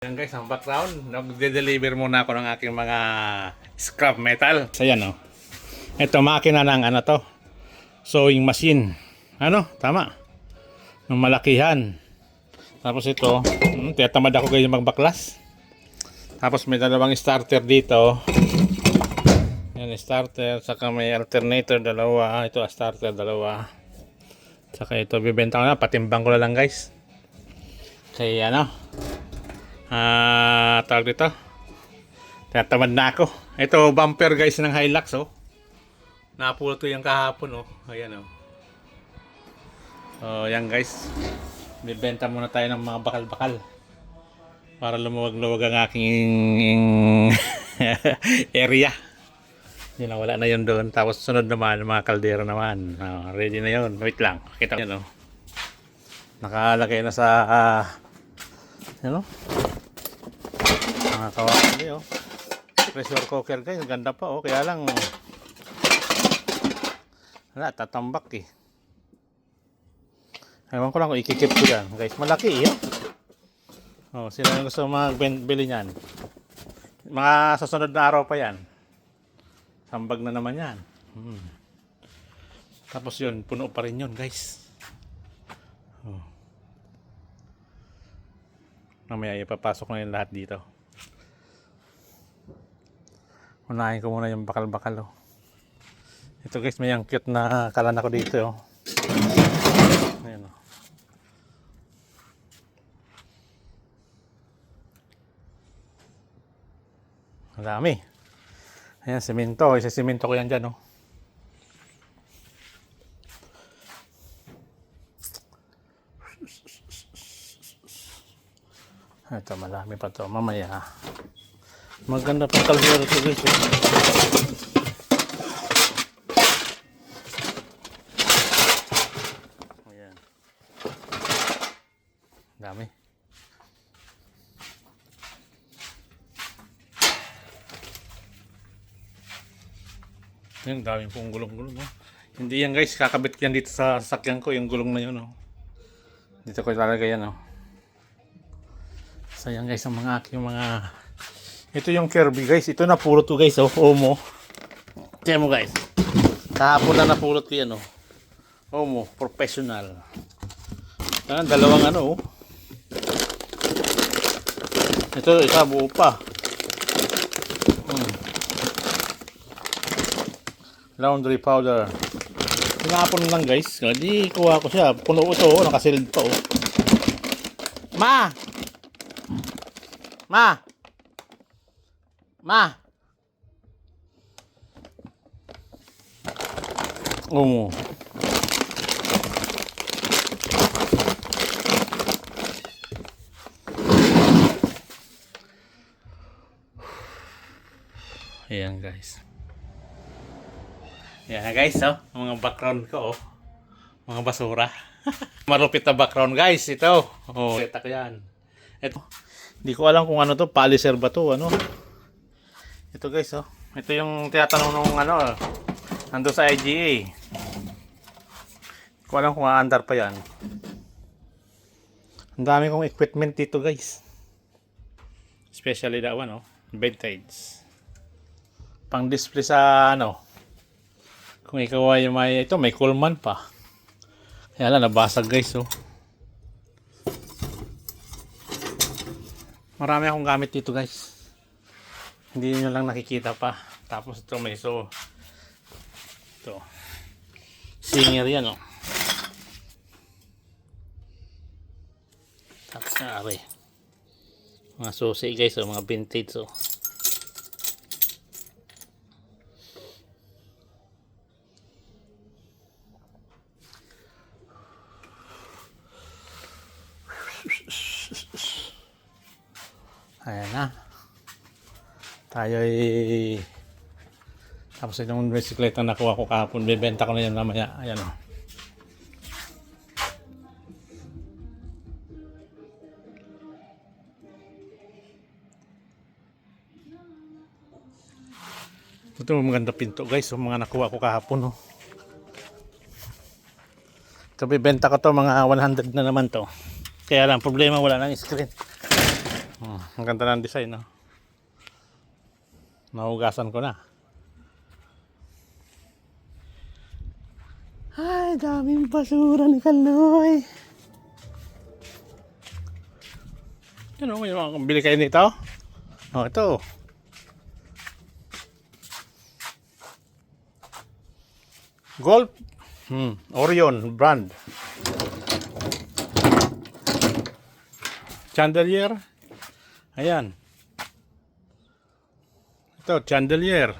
Yan guys, ang background, nag-deliver muna ako ng aking mga scrap metal. So yan ito makina ng ano to, sewing machine. Ano, tama. Ng malakihan. Tapos ito, tiyatamad ako guys magbaklas. Tapos may dalawang starter dito. Yan, starter, saka may alternator dalawa. Ito starter dalawa. Saka ito bibenta ko na, patimbang ko na lang guys. Kaya tawag dito, tatamad na ako. Ito bumper guys ng Hilux napulot ko yung kahapon ayan yan guys, bibenta muna tayo ng mga bakal-bakal para lumuwag-luwag ang aking area. Yun wala na yun doon. Tapos sunod naman mga kaldero naman, ready na yun. Wait lang, kita yun nakalagay na sa mga kawali pressure cooker guys, ganda pa kaya lang wala, tatambak ewan ko lang kung ikikip ko yan guys, malaki sila yung gusto magbili nyan, mga susunod na araw pa yan, sambag na naman yan. Tapos yun, puno pa rin yun guys. Mamaya ipapasok na yung lahat dito. Unahin ko muna yung bakal-bakal Ito guys, may ang cute na kalan ako dito Ayan Ang dami. Ayan, semento. Isa-semento ko yan dyan Ito, malami pa to. Mamaya. Maganda pang kaldero to guys Ayan. Dami. Ayan, daming pong gulong-gulong Hindi yan guys, kakabit yan dito sa sasakyan ko, yung gulong na yun Dito ko ilalagay yan So yan guys, ang mga aking mga, ito yung Kirby guys, ito napulot ko guys Omo. Tiyan mo guys, kahapon na napulot ko yan Omo, professional. Dalawang ito isa buo pa. Laundry powder. Pinapon lang guys, di kuha ko siya, puno ito nakasilid pa Ma! Omo. Ayan guys. Ayan guys mga background ko mga basura. Marupit na background guys ito. Seta ko yan. Ito. Hindi ko alam kung ano to, polyser ba to Ito guys ito yung tinatanong nung nandun sa IGA. Hindi ko alam kung aandar pa yan. Ang dami kong equipment dito guys. Especially that one bed tides. Pang display sa kung ikaw ay may Coleman pa. Kaya lang nabasag guys Marami akong gamit dito guys. Hindi nyo lang nakikita pa. Tapos ito may ito singer yan Tapos mga susi guys mga vintage Ayan na. Tayo tapos yung bisikleta na nakuha ko kahapon, bibenta ko na yan mamaya. Ayan Ito maganda pinto guys mga nakuha ko kahapon Ito bibenta ko to mga 100 na naman to. Kaya lang problema wala nang screen. Ang ganda ng design, no? Nahugasan ko na. Ay, daming basura ni Kaloy. Yan o, may mga bili kayo nito. Oh, ito. Golf. Orion brand. Chandelier. Ayan. Ito, chandelier.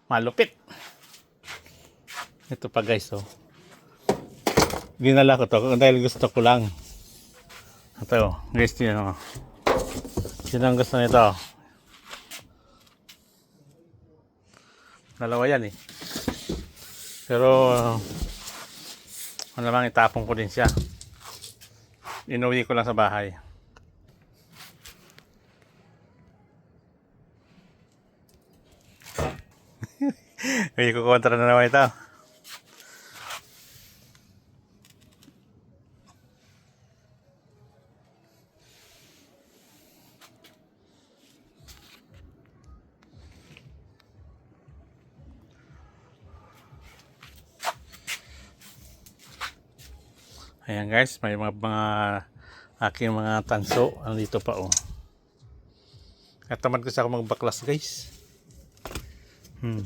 Malupit. Ito pa guys, oh. Dinala ko to dahil gusto ko lang. Ito, guys, yun, oh. Sino ang gusto nito? Dalawa yan eh. Pero malamang itapon ko din siya. Inuwi ko lang sa bahay. May kukontra na naman ito. Ayan guys, may mga aking mga tanso andito pa oh. At tamad kasi ako magbaklas guys. Hindi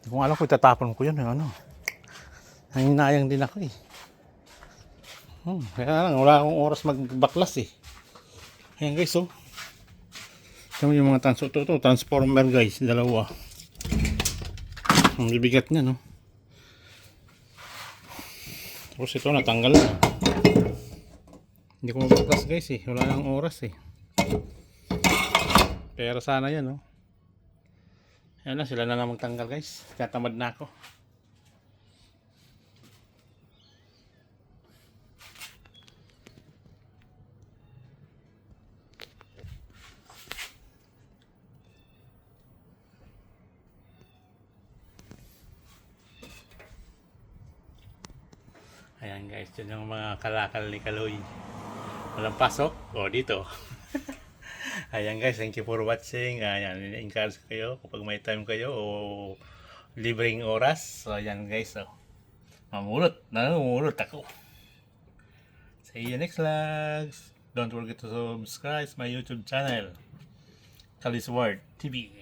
ko alam kung itatapon ko yun ano. Nanginayang din ako eh. Kaya lang, wala akong oras magbaklas eh. Ayan guys oh. Ito yung mga tanso to, transformer guys, dalawa. Ang bibigat niya no. Tapos ito natanggal na. Hindi ko mabaklas guys eh. Wala nang oras eh. Pero sana yan no. Ayan na sila na magtanggal guys. Tatamad na ako. Ayan guys, yun yung mga kalakal ni Kaloy. Walang pasok? O, dito. Ayan guys, thank you for watching. Ayan, encourage kayo kapag may time kayo o libreng oras. So, ayan guys, so, mamulot ako. See you next vlogs. Don't forget to subscribe my YouTube channel, Kaloy's World TV.